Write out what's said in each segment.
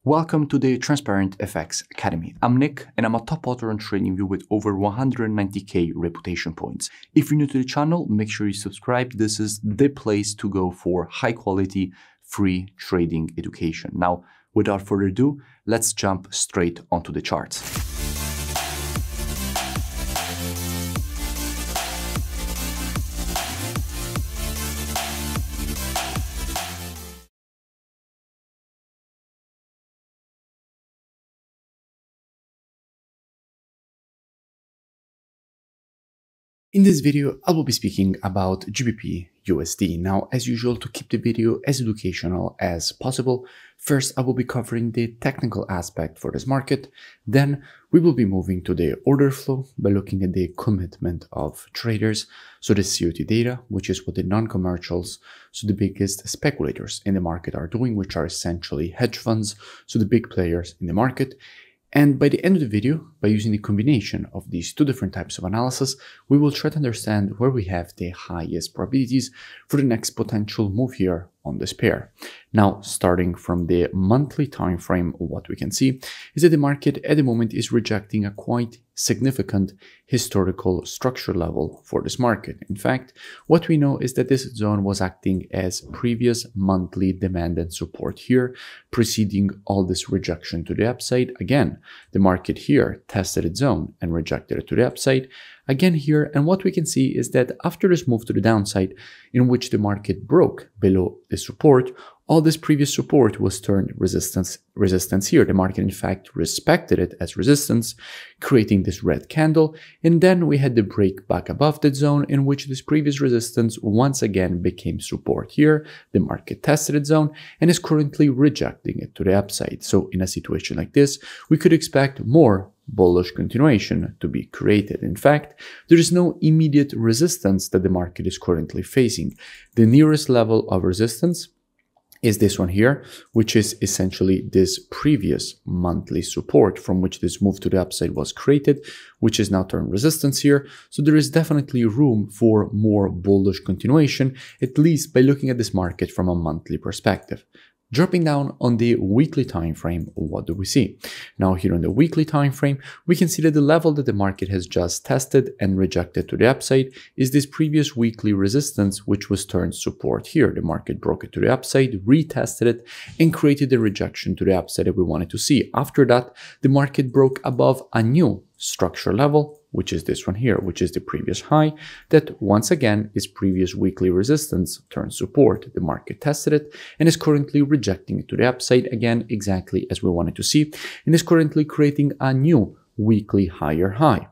Welcome to the Transparent FX Academy. I'm Nick and I'm a top author on TradingView with over 190k reputation points. If you're new to the channel, make sure you subscribe. This is the place to go for high quality, free trading education. Now, without further ado, let's jump straight onto the charts. In this video, I will be speaking about GBPUSD. Now, as usual, to keep the video as educational as possible, first I will be covering the technical aspect for this market. Then we will be moving to the order flow by looking at the commitment of traders. So the COT data, which is what the non-commercials, so the biggest speculators in the market are doing, which are essentially hedge funds, so the big players in the market. And by the end of the video, by using the combination of these two different types of analysis, we will try to understand where we have the highest probabilities for the next potential move here on this pair. Now, starting from the monthly time frame, what we can see is that the market at the moment is rejecting a quite significant historical structure level for this market. In fact, what we know is that this zone was acting as previous monthly demand and support here, preceding all this rejection to the upside. Again, the market here tested its zone and rejected it to the upside again here. And what we can see is that after this move to the downside, in which the market broke below the support, all this previous support was turned resistance here. The market, in fact, respected it as resistance, creating this red candle. And then we had the break back above that zone, in which this previous resistance once again became support here. The market tested its zone and is currently rejecting it to the upside. So in a situation like this, we could expect more bullish continuation to be created. In fact, there is no immediate resistance that the market is currently facing. The nearest level of resistance is this one here, which is essentially this previous monthly support from which this move to the upside was created, which is now turned resistance here. So there is definitely room for more bullish continuation, at least by looking at this market from a monthly perspective. Dropping down on the weekly time frame, what do we see? Now here on the weekly time frame, we can see that the level that the market has just tested and rejected to the upside is this previous weekly resistance, which was turned support here. The market broke it to the upside, retested it, and created the rejection to the upside that we wanted to see. After that, the market broke above a new structure level, which is this one here, which is the previous high, that once again is previous weekly resistance turned support. The market tested it and is currently rejecting it to the upside, again, exactly as we wanted to see, and is currently creating a new weekly higher high.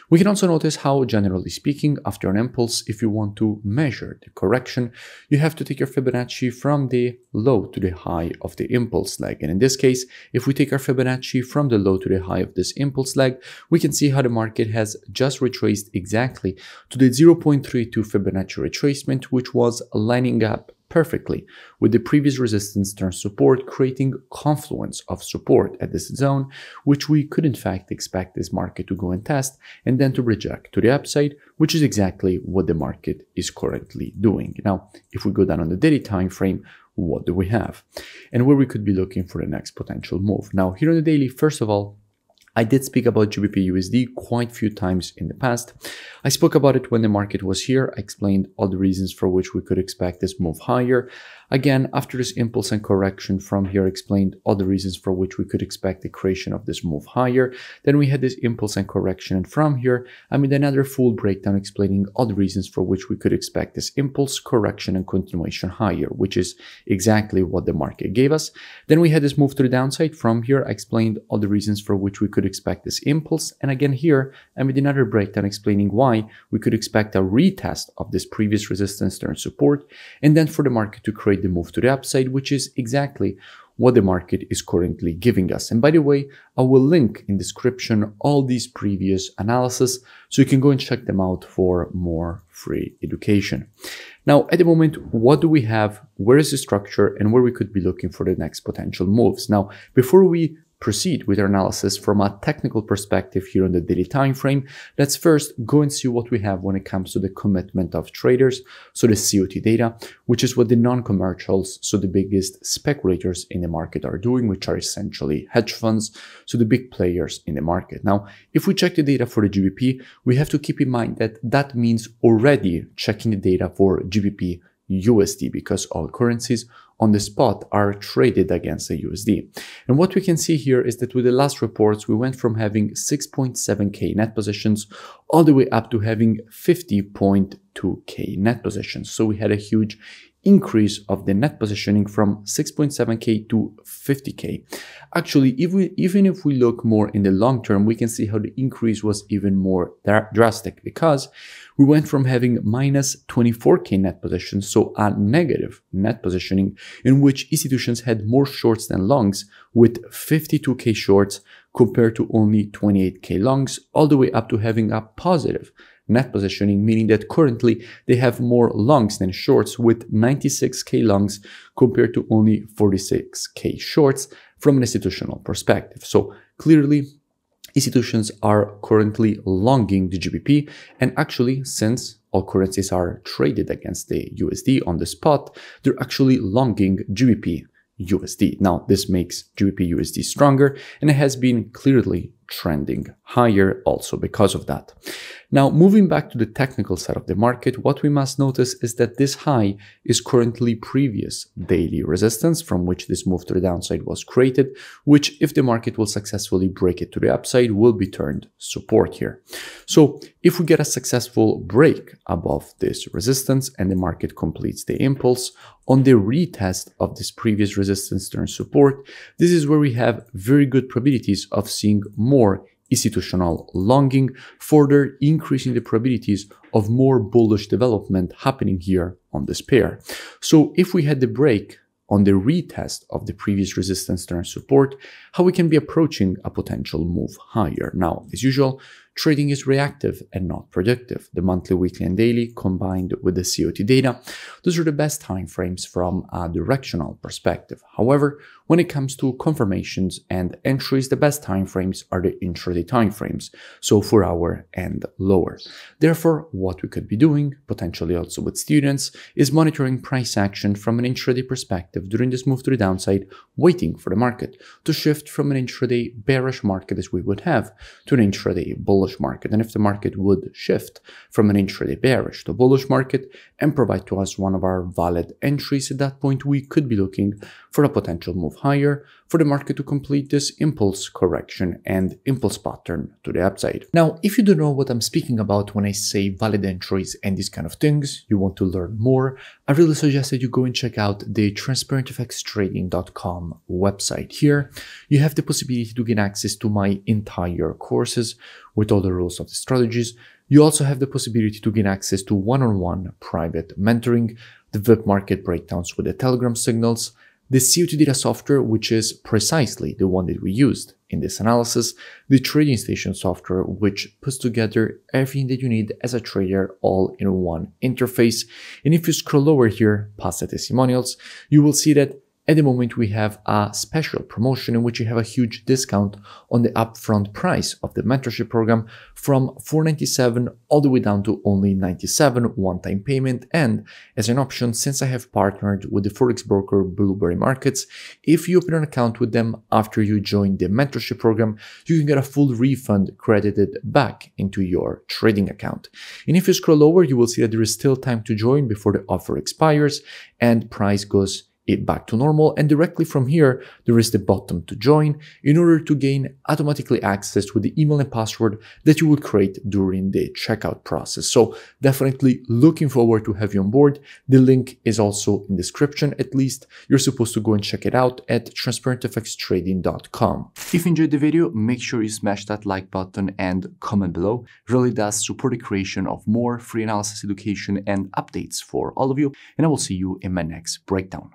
We can also notice how, generally speaking, after an impulse, if you want to measure the correction, you have to take your Fibonacci from the low to the high of the impulse leg. And in this case, if we take our Fibonacci from the low to the high of this impulse leg, we can see how the market has just retraced exactly to the 0.32 Fibonacci retracement, which was lining up perfectly with the previous resistance turned support, creating confluence of support at this zone, which we could in fact expect this market to go and test and then to reject to the upside, which is exactly what the market is currently doing. Now, if we go down on the daily time frame, what do we have? And where we could be looking for the next potential move. Now, here on the daily, first of all, I did speak about GBPUSD quite a few times in the past. I spoke about it when the market was here. I explained all the reasons for which we could expect this move higher. Again, after this impulse and correction from here, I explained all the reasons for which we could expect the creation of this move higher. Then we had this impulse and correction, and from here, I made another full breakdown explaining all the reasons for which we could expect this impulse, correction, and continuation higher, which is exactly what the market gave us. Then we had this move to the downside. From here, I explained all the reasons for which we could expect this impulse. And again here, I made another breakdown explaining why we could expect a retest of this previous resistance turned support, and then for the market to create the move to the upside, which is exactly what the market is currently giving us. And by the way, I will link in description all these previous analysis, so you can go and check them out for more free education. Now, at the moment, what do we have? Where is the structure and where we could be looking for the next potential moves? Now, before we proceed with our analysis from a technical perspective here on the daily time frame, let's first go and see what we have when it comes to the commitment of traders, so the COT data, which is what the non-commercials, so the biggest speculators in the market are doing, which are essentially hedge funds, so the big players in the market. Now, if we check the data for the GBP, we have to keep in mind that that means already checking the data for GBPUSD, because all currencies on the spot are traded against the USD. And what we can see here is that with the last reports, we went from having 6.7k net positions all the way up to having 50.2k net positions. So we had a huge increase of the net positioning from 6.7k to 50k. Actually, even if we look more in the long term, we can see how the increase was even more drastic, because we went from having minus 24k net positions, so a negative net positioning, in which institutions had more shorts than longs, with 52k shorts compared to only 28k longs, all the way up to having a positive net positioning, meaning that currently they have more longs than shorts, with 96k longs compared to only 46k shorts from an institutional perspective. So clearly, institutions are currently longing the GBP, and actually, since all currencies are traded against the USD on the spot, they're actually longing GBPUSD. Now, this makes GBPUSD stronger, and it has been clearly trending higher also because of that. Now, moving back to the technical side of the market, what we must notice is that this high is currently previous daily resistance from which this move to the downside was created, which, if the market will successfully break it to the upside, will be turned support here. So if we get a successful break above this resistance and the market completes the impulse on the retest of this previous resistance turn support, this is where we have very good probabilities of seeing more institutional longing, further increasing the probabilities of more bullish development happening here on this pair. So if we had the break on the retest of the previous resistance turn support, how we can be approaching a potential move higher. Now, as usual, trading is reactive and not predictive. The monthly, weekly, and daily combined with the COT data, those are the best time frames from a directional perspective. However, when it comes to confirmations and entries, the best time frames are the intraday time frames, so 4 hour and lower. Therefore, what we could be doing, potentially also with students, is monitoring price action from an intraday perspective during this move to the downside, waiting for the market to shift from an intraday bearish market as we would have to an intraday bullish market. And if the market would shift from an intraday bearish to bullish market and provide to us one of our valid entries, at that point we could be looking for a potential move higher for the market to complete this impulse correction and impulse pattern to the upside. Now, if you don't know what I'm speaking about when I say valid entries and these kind of things, you want to learn more, I really suggest that you go and check out the transparentfxtrading.com website. Here, you have the possibility to gain access to my entire courses with all the rules of the strategies. You also have the possibility to gain access to one-on-one private mentoring, the VIP market breakdowns with the Telegram signals, the COT data software, which is precisely the one that we used in this analysis, the trading station software, which puts together everything that you need as a trader all in one interface. And if you scroll lower here past the testimonials, you will see that at the moment, we have a special promotion in which you have a huge discount on the upfront price of the mentorship program from $497 all the way down to only $97 one-time payment. And as an option, since I have partnered with the forex broker Blueberry Markets, if you open an account with them after you join the mentorship program, you can get a full refund credited back into your trading account. And if you scroll lower, you will see that there is still time to join before the offer expires and price goes back to normal, and directly from here there is the button to join in order to gain automatically access with the email and password that you will create during the checkout process. So definitely looking forward to have you on board. The link is also in the description. At least you're supposed to go and check it out at transparentfxtrading.com. If you enjoyed the video, make sure you smash that like button and comment below. It really does support the creation of more free analysis education and updates for all of you, and I will see you in my next breakdown.